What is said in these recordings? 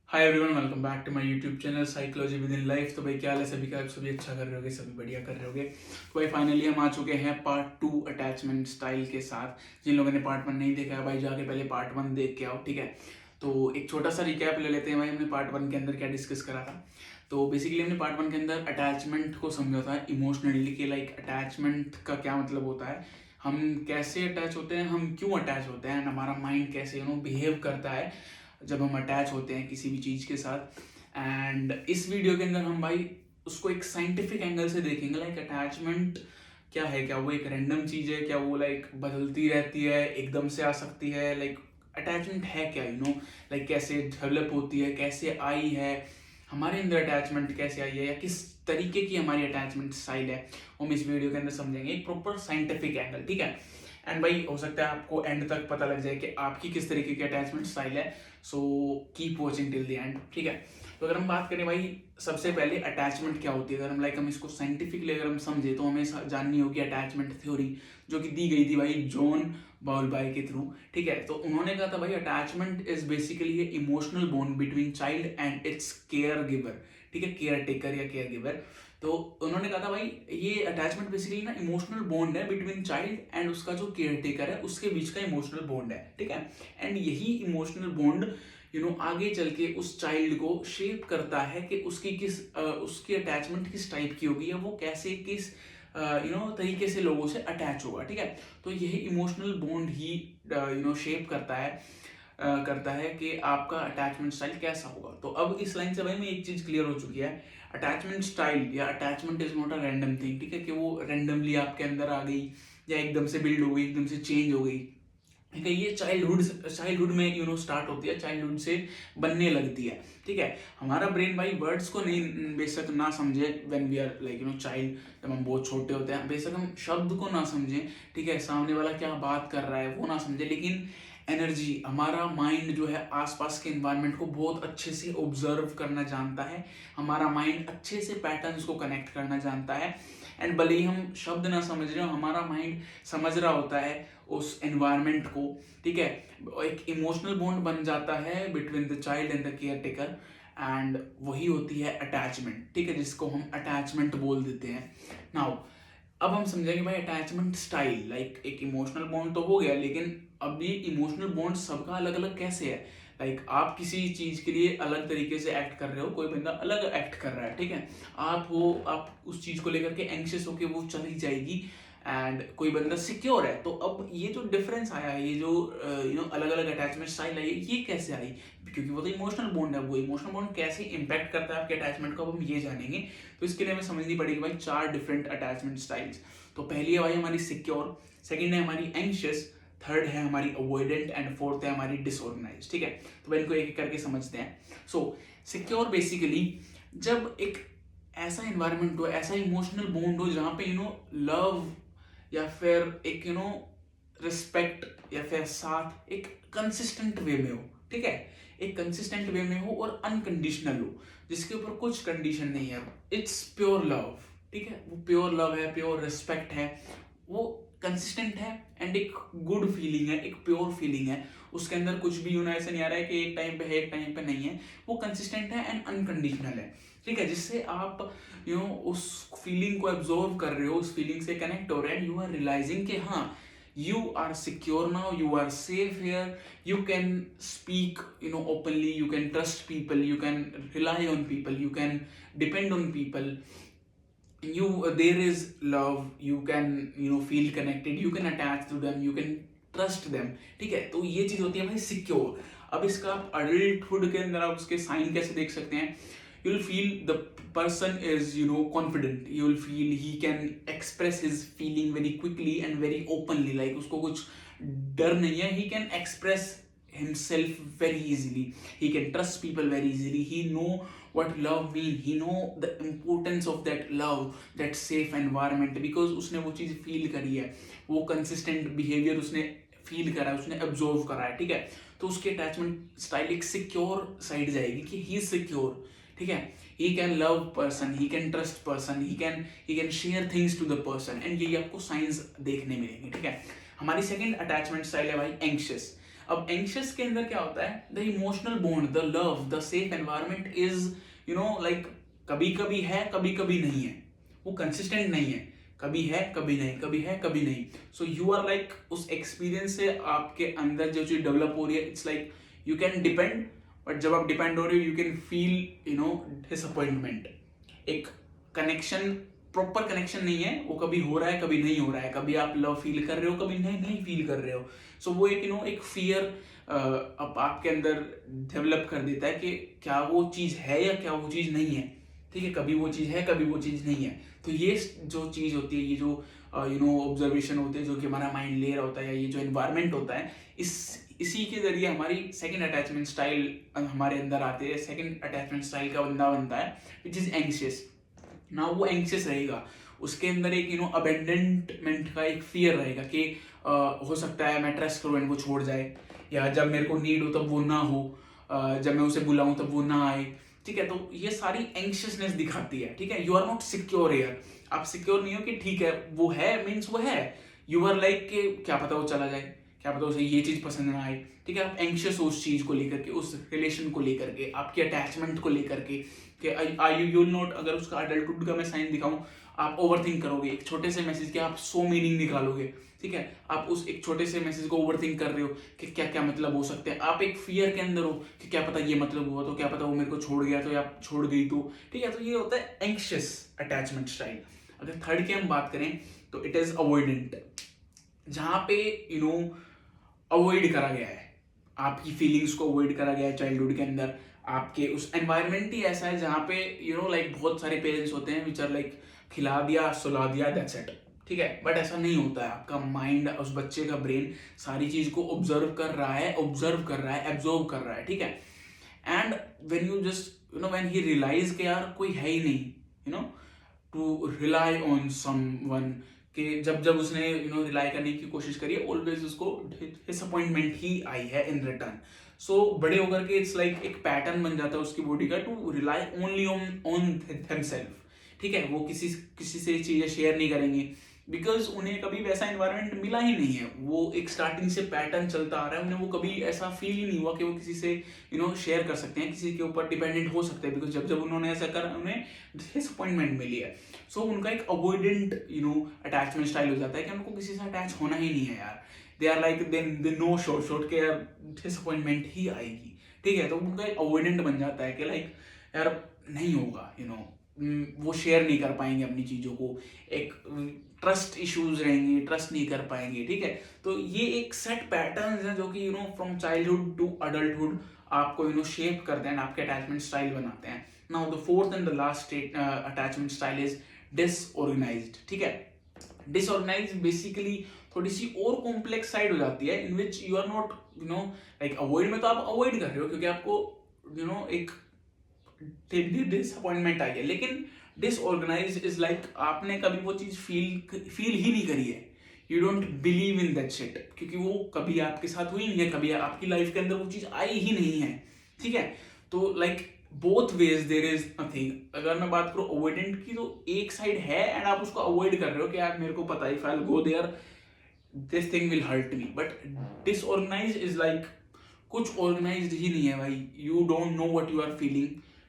Hi everyone, welcome back to my YouTube channel psychology with in life. तो भाई क्या हाल है सभी का? आप सभी अच्छा कर रहे होगे, सभी बढ़िया कर रहे होगे। तो भाई फाइनली हम आ चुके हैं पार्ट 2 अटैचमेंट स्टाइल के साथ। जिन लोगों ने पार्ट 1 नहीं देखा है भाई, जाके पहले पार्ट 1 देख के आओ, ठीक है। तो एक छोटा सा रिकैप ले लेते हैं भाई, हमने पार्ट 1 के अंदर क्या डिस्कस करा था। तो बेसिकली हमने पार्ट 1 के अंदर अटैचमेंट को समझा था इमोशनली, कि लाइक अटैचमेंट का क्या मतलब होता है, हम कैसे अटैच होते हैं, हम क्यों अटैच होते हैं, हमारा माइंड कैसे बिहेव करता है जब हम अटैच होते हैं किसी भी चीज़ के साथ। एंड इस वीडियो के अंदर हम भाई उसको एक साइंटिफिक एंगल से देखेंगे। लाइक अटैचमेंट क्या है, क्या वो एक रैंडम चीज़ है, क्या वो लाइक बदलती रहती है, एकदम से आ सकती है, लाइक अटैचमेंट है क्या, लाइक कैसे डेवलप होती है, कैसे आई है, हमारे अंदर अटैचमेंट कैसे आई है, या किस तरीके की हमारी अटैचमेंट स्टाइल है, हम इस वीडियो के अंदर समझेंगे एक प्रॉपर साइंटिफिक एंगल, ठीक है। एंड भाई हो सकता है आपको एंड तक पता लग जाए कि आपकी किस तरीके की अटैचमेंट स्टाइल है। So keep watching till the end, ठीक है। तो अगर हम बात करें भाई, सबसे पहले अटैचमेंट क्या होती है, अगर हम इसको साइंटिफिकली अगर हम समझे तो हमें जाननी होगी अटैचमेंट थ्योरी, जो कि दी गई थी भाई जॉन बाउलबाई के थ्रू, ठीक है। तो उन्होंने कहा था भाई attachment is basically A emotional bond between child and it's care giver, ठीक है, केयर टेकर या केयर गिवर। तो उन्होंने कहा था भाई ये अटैचमेंट बेसिकली ना इमोशनल बॉन्ड है बिटवीन चाइल्ड एंड उसका जो केयर टेकर है, उसके बीच का इमोशनल बॉन्ड है, ठीक है। एंड यही इमोशनल बॉन्ड आगे चल के उस चाइल्ड को शेप करता है कि उसकी अटैचमेंट किस टाइप की होगी, या वो कैसे किस तरीके से लोगों से अटैच होगा, ठीक है। तो यही इमोशनल बॉन्ड ही शेप करता है कि आपका अटैचमेंट स्टाइल कैसा होगा। तो अब इस लाइन से भाई में एक चीज क्लियर हो चुकी है, अटैचमेंट स्टाइल या attachment is not a random thing, ठीक है, कि वो रैंडमली आपके अंदर आ गई या एकदम से बिल्ड हो गई, एकदम से चेंज हो गई, ठीक है। ये चाइल्डहुड में स्टार्ट होती है, चाइल्डहुड से बनने लगती है, ठीक है। हमारा ब्रेन भाई वर्ड्स को नहीं बेशक ना समझे, when we are like child, जब हम बहुत छोटे होते हैं, बेशक हम शब्द को ना समझें, ठीक है, सामने वाला क्या बात कर रहा है वो ना समझे, लेकिन एनर्जी, हमारा माइंड जो है आसपास के इन्वायरमेंट को बहुत अच्छे से ऑब्जर्व करना जानता है, हमारा माइंड अच्छे से पैटर्न्स को कनेक्ट करना जानता है। एंड भले ही हम शब्द ना समझ रहे हो, हमारा माइंड समझ रहा होता है उस एनवायरमेंट को, ठीक है। एक इमोशनल बॉन्ड बन जाता है between the child and the care taker, and वही होती है अटैचमेंट, ठीक है, जिसको हम अटैचमेंट बोल देते हैं। नाउ अब हम समझेंगे भाई अटैचमेंट स्टाइल, लाइक एक इमोशनल बॉन्ड तो हो गया, लेकिन अभी इमोशनल बॉन्ड सबका अलग अलग कैसे है। लाइक आप किसी चीज के लिए अलग तरीके से एक्ट कर रहे हो, कोई बंदा अलग एक्ट कर रहा है, ठीक है। आप उस चीज को लेकर के एंग्शियस होके वो चली जाएगी, एंड कोई बंदा सिक्योर है। तो अब ये जो डिफरेंस आया है, ये जो अलग अलग अटैचमेंट स्टाइल आई, ये कैसे आई? क्योंकि वो तो इमोशनल बॉन्ड है, वो इमोशनल बॉन्ड कैसे इंपैक्ट करता है आपके अटैचमेंट को, अब हम ये जानेंगे। तो इसके लिए हमें समझनी पड़ेगी भाई 4 डिफरेंट अटैचमेंट स्टाइल्स। तो पहली है भाई हमारी सिक्योर, सेकंड है हमारी एंग्शियस, थर्ड है हमारी अवॉइडेंट, एंड फोर्थ है हमारी डिसऑर्गेनाइज्ड, ठीक है। तो भाई इनको एक एक करके समझते हैं। सो सिक्योर बेसिकली जब एक ऐसा इन्वायरमेंट हो, ऐसा इमोशनल बॉन्ड हो जहाँ पे लव या फिर एक रिस्पेक्ट या फिर साथ एक कंसिस्टेंट वे में हो, ठीक है, एक कंसिस्टेंट वे में हो और अनकंडीशनल हो, जिसके ऊपर कुछ कंडीशन नहीं है, इट्स प्योर लव, ठीक है, वो प्योर लव है, प्योर रिस्पेक्ट है, वो कंसिस्टेंट है, एंड एक गुड फीलिंग है, एक प्योर फीलिंग है, उसके अंदर कुछ भी ऐसा नहीं आ रहा है कि एक टाइम पे है एक टाइम पे नहीं है, वो कंसिस्टेंट है एंड अनकंडीशनल है, ठीक है, जिससे आप उस फीलिंग को एब्जॉर्व कर रहे हो, उस फीलिंग से कनेक्ट हो रहे हैं, यू आर रियलाइजिंग कि हाँ you are secure now, you are safe here, you can speak openly, you can trust people, you can rely on people, you can depend on people, there is love, you can feel connected, you can attach to them, you can trust them, ठीक है। तो ये चीज होती है भाई secure. अब इसका आप अडल्टहुड के अंदर आप उसके साइन कैसे देख सकते हैं? you'll feel the person is confident, you'll feel he can express his feeling very quickly and very openly, like उसको कुछ डर नहीं है, he can express himself very easily, he can trust people very easily, he know what love mean, he know the importance of that love, that safe environment, because उसने वो चीज feel करी है, वो consistent behavior उसने feel करा है, उसने ऑब्जर्व करा है, ठीक है। तो उसकी अटैचमेंट स्टाइल एक सिक्योर साइड जाएगी कि ही इज सिक्योर, ठीक है, he can love person, he can trust person, he can share things to the person, and ये आपको साइंस देखने मिलेंगे, ठीक है। हमारी सेकंड अटैचमेंट स्टाइल है भाई एंग्शियस। अब एंग्शियस के अंदर क्या होता है, the emotional bond, the love, the safe environment is like कभी कभी है कभी कभी नहीं है, वो कंसिस्टेंट नहीं है, कभी है कभी नहीं, कभी है कभी नहीं। सो यू आर लाइक उस एक्सपीरियंस से आपके अंदर जो चीज डेवलप हो रही है, it's like you can depend, but जब आप डिपेंड हो रहे हो यू कैन फील डिसअपॉइंटमेंट। एक कनेक्शन, प्रॉपर कनेक्शन नहीं है, वो कभी हो रहा है कभी नहीं हो रहा है, कभी आप लव फील कर रहे हो कभी नहीं फील कर रहे हो। सो वो एक एक फियर अब आपके अंदर डेवलप कर देता है कि क्या वो चीज़ है या क्या वो चीज़ नहीं है। ठीक है, कभी वो चीज़ है कभी वो चीज़ नहीं है। तो ये जो चीज़ होती है, ये जो ऑब्जर्वेशन होते हैं जो कि हमारा माइंड ले रहा होता है, या ये जो एनवायरनमेंट होता है, इसी के जरिए हमारी सेकंड अटैचमेंट स्टाइल हमारे अंदर आते हैं। सेकंड अटैचमेंट स्टाइल का बंदा बनता है विच इज़ एंग्शियस। ना वो एंग्शियस रहेगा, उसके अंदर एक अबेंडनमेंट का एक फियर रहेगा कि हो सकता है मैं ट्रस्ट करूँ एंड वो छोड़ जाए, या जब मेरे को नीड हो तब वो ना हो, जब मैं उसे बुलाऊं तब वो ना आए। ठीक है, तो ये सारी एंग्शियसनेस दिखाती है। ठीक है, you are not secure here, आप सिक्योर नहीं हो कि ठीक है वो है मीन्स वो है। यू आर लाइक कि क्या पता वो चला जाए, क्या पता उसे ये चीज पसंद ना आए। ठीक है, आप एंग्शियस हो उस चीज को लेकर के, उस रिलेशन को लेकर के, आपके अटैचमेंट को लेकर के कि आई यू नॉट, अगर उसका अडल्टहुड का मैं साइन दिखाऊं, आप ओवरथिंक करोगे। एक छोटे से मैसेज के आप 100 मीनिंग निकालोगे। ठीक है, आप उस एक छोटे से मैसेज को ओवरथिंक कर रहे हो कि क्या क्या मतलब हो सकते हैं। आप एक फियर के अंदर हो कि क्या पता ये मतलब हुआ तो, क्या पता वो मेरे को छोड़ गया तो, या छोड़ गई तो। ठीक है, तो ये होता है एंग्शियस अटैचमेंट स्टाइल। अगर थर्ड की हम बात करें तो इट इज अवॉइडेंट, जहां पे अवॉइड करा गया है, आपकी फीलिंग्स को अवॉइड करा गया है चाइल्डहुड के अंदर। आपके उस एनवायरनमेंट ही ऐसा है जहाँ पे लाइक बहुत सारे पेरेंट्स होते हैं विच आर लाइक खिला दिया सुला दिया दैट्स इट। ठीक है, बट ऐसा नहीं होता है। आपका माइंड, उस बच्चे का ब्रेन सारी चीज को ऑब्जर्व कर रहा है, एब्जॉर्व कर रहा है। ठीक है, and when you just when he realize के यार कोई है ही नहीं टू रिलाई ऑन समवन, कि जब जब उसने रिलाई करने की कोशिश करी है, ऑलवेज उसको डिसअपॉइंटमेंट ही आई है इन रिटर्न। सो बड़े होकर के इट्स लाइक एक पैटर्न बन जाता है उसकी बॉडी का to rely only on themselves. ठीक है, वो किसी से चीजें शेयर नहीं करेंगे बिकॉज उन्हें कभी वैसा एनवायरनमेंट मिला ही नहीं है। वो एक स्टार्टिंग से पैटर्न चलता आ रहा है, उन्हें वो कभी ऐसा फील ही नहीं हुआ कि वो किसी से शेयर कर सकते हैं, किसी के ऊपर डिपेंडेंट हो सकते हैं, बिकॉज जब जब उन्होंने ऐसा करा उन्हें डिसअपॉइंटमेंट मिली है। सो उनका एक अवॉइडेंट अटैचमेंट स्टाइल हो जाता है कि उनको किसी से अटैच होना ही नहीं है यार। They are like they know short के यार डिसअपॉइंटमेंट ही आएगी। ठीक है, तो उनका एक अवॉइडेंट बन जाता है कि लाइक यार नहीं होगा, वो शेयर नहीं कर पाएंगे अपनी चीजों को, एक ट्रस्ट इश्यूज रहेंगे, ट्रस्ट नहीं कर पाएंगे। ठीक है, तो ये एक सेट पैटर्न्स हैं जो कि फ्रॉम चाइल्डहुड टू अडल्टहुड आपको शेप करते हैं, आपके अटैचमेंट स्टाइल बनाते हैं। Now the fourth and the last attachment style is disorganised. ठीक है, डिसऑर्गेनाइज्ड बेसिकली थोड़ी सी और कॉम्प्लेक्स साइड हो जाती है, in which you are not like avoid में तो आप अवॉइड कर रहे हो क्योंकि आपको एक डिसअपॉइंटमेंट आई है, लेकिन डिसऑर्गेनाइज्ड इज लाइक आपने कभी वो चीज फील ही नहीं करी है। You don't believe in that shit, क्योंकि वो कभी आपके साथ हुई नहीं है, कभी आपकी लाइफ के अंदर वो चीज आई ही नहीं है। ठीक है, तो like both ways there is nothing. अगर मैं बात करूं अवॉइडेंट की, तो एक साइड है एंड आप उसको अवॉइड कर रहे हो कि यार मेरे को पता है if I will go there this thing will hurt me. But disorganized is like कुछ ऑर्गेनाइज्ड ही नहीं है भाई, you don't know what you are feeling.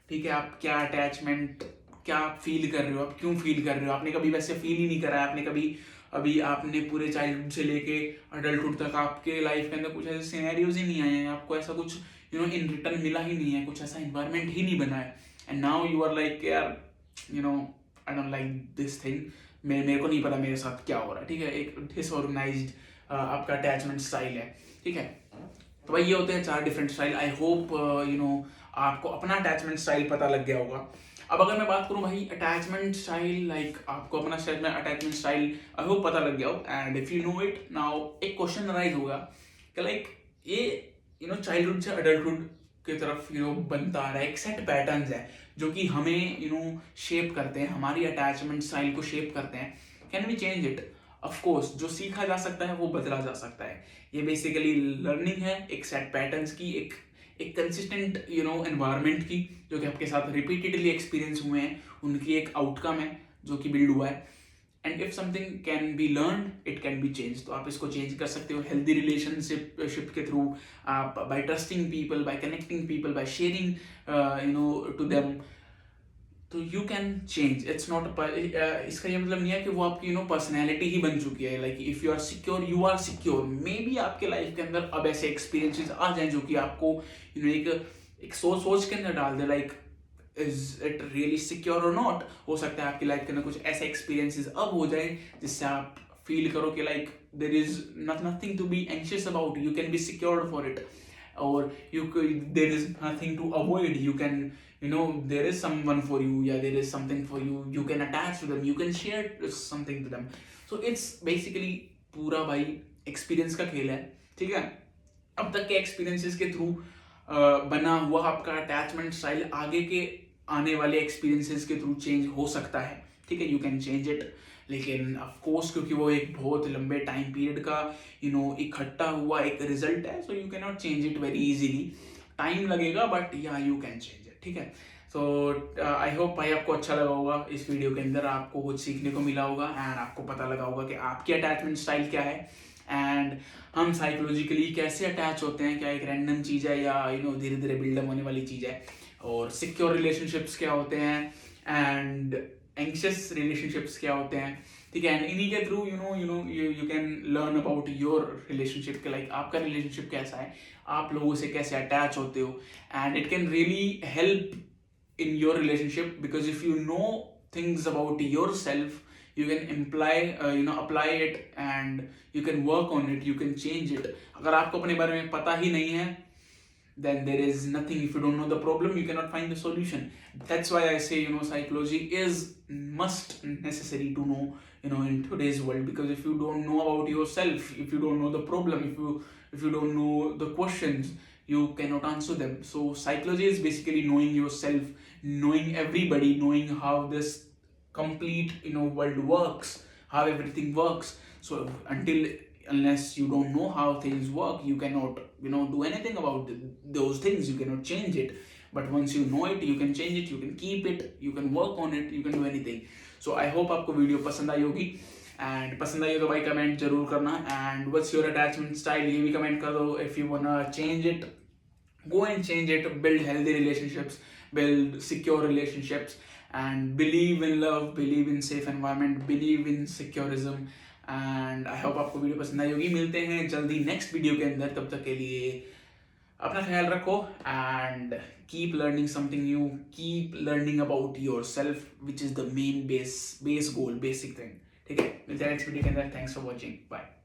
ठीक है, आप क्या अटैचमेंट क्या फील कर रहे हो, आप क्यों फील कर रहे हो, आपने कभी वैसे फील ही नहीं करा है। आपने कभी अभी आपने पूरे चाइल्डहुड से लेके अडल्टहुड तक आपके लाइफ के अंदर कुछ ऐसे सिनेरियोज ही नहीं आए हैं, आपको ऐसा कुछ इन रिटर्न मिला ही नहीं है, कुछ ऐसा इन्वायरमेंट ही नहीं बना है। And now you are like यार I don't like this thing, मेरे को नहीं पता मेरे साथ क्या हो रहा है। ठीक है, एक डिसऑर्गेनाइज्ड आपका अटैचमेंट स्टाइल है। ठीक है, तो भाई ये होते हैं 4 डिफरेंट स्टाइल। आई होप आपको अपना अटैचमेंट स्टाइल पता लग गया होगा। अब अगर मैं बात करूं भाई अटैचमेंट स्टाइल, लाइक आपको अपना अटैचमेंट स्टाइल आई होप पता लग गया हो, and if you know it now एक क्वेश्चन राइज होगा कि लाइक ये चाइल्डहुड से अडल्टहुड की तरफ बनता आ रहा है, एक सेट पैटर्न्स है जो कि हमें शेप करते हैं, हमारी अटैचमेंट स्टाइल को शेप करते हैं। Can we change it? Of course, जो सीखा जा सकता है वो बदला जा सकता है। ये बेसिकली लर्निंग है एक सेट पैटर्न्स की, एक कंसिस्टेंट एनवायरनमेंट की, जो कि आपके साथ रिपीटेडली एक्सपीरियंस हुए हैं, उनकी एक आउटकम है जो कि बिल्ड हुआ है। And if something can be learn it can be change, तो आप इसको चेंज कर सकते हो हेल्दी रिलेशनशिप के थ्रू, आप by trusting people, by connecting people, by sharing to them, तो you can change. It's not, इसका ये मतलब नहीं है कि वो आपकी पर्सनैलिटी ही बन चुकी है। Like if you are secure, you are secure, maybe आपके लाइफ के अंदर अब ऐसे एक्सपीरियंसेस आ जाएं जो कि आपको एक सोच सोच के अंदर डाल दे, like is it really secure और नॉट। हो सकता है आपकी लाइफ के अंदर कुछ ऐसे एक्सपीरियंसेस अब हो जाए जिससे आप फील करो कि like there is nothing to be anxious about, you can be secured for it, और there is nothing to avoid, you can there is someone for you, yeah, there is something for you, you can attach to them, you can share something to them, so it's basically पूरा भाई experience का खेल है, ठीक है। अब तक के एक्सपीरियंसेस के थ्रू बना हुआ आपका अटैचमेंट स्टाइल आगे के आने वाले एक्सपीरियंसेस के थ्रू चेंज हो सकता है, ठीक है, यू कैन चेंज इट। लेकिन ऑफ कोर्स क्योंकि वो एक बहुत लंबे टाइम पीरियड का इकट्ठा हुआ एक रिजल्ट है, so you can not change it very easily, time लगेगा, बट या यू कैन चेंज इट, ठीक है। सो आई होप भाई आपको अच्छा लगा होगा, इस वीडियो के अंदर आपको कुछ सीखने को मिला होगा एंड आपको पता लगा होगा कि आपकी अटैचमेंट स्टाइल क्या है एंड हम साइकोलॉजिकली कैसे अटैच होते हैं, क्या एक रैंडम चीज़ है या धीरे धीरे बिल्डअप होने वाली चीज़ है, और सिक्योर रिलेशनशिप्स क्या होते हैं एंड एंग्शियस रिलेशनशिप्स क्या होते हैं, ठीक है। एंड इन्हीं के through you can learn about your relationship के, लाइक आपका रिलेशनशिप कैसा है, आप लोगों से कैसे अटैच होते हो, and it can really help in your relationship, because if you know things about yourself, you can apply it and you can work on it, you can change it। अगर आपको अपने बारे में पता ही नहीं है, then there is nothing, if you don't know the problem you cannot find the solution। That's why I say psychology is must necessary to know in today's world, because if you don't know about yourself, if you don't know the problem, if you don't know the questions, you cannot answer them। So psychology is basically knowing yourself, knowing everybody, knowing how this complete world works, how everything works। So unless you don't know how things work, you cannot do anything about those things, you cannot change it। But once you know it, you can change it, you can keep it, you can work on it, you can do anything। So I hope आपको video पसंद आई होगी, and पसंद आई हो तो भाई comment जरूर करना, and what's your attachment style ये भी कमेंट कर दो। If you वांना change it, go and change it, build healthy relationships, build secure relationships, and believe in love, believe in safe environment, believe in securism। and I hope आपको video पसंद आई होगी। मिलते हैं जल्दी नेक्स्ट वीडियो के अंदर, तब तक के लिए अपना ख्याल रखो and keep learning something new, keep learning about yourself, which is the main base goal, basic thing, ठीक है। मिलते हैं नेक्स्ट वीडियो के अंदर। Thanks for watching, bye.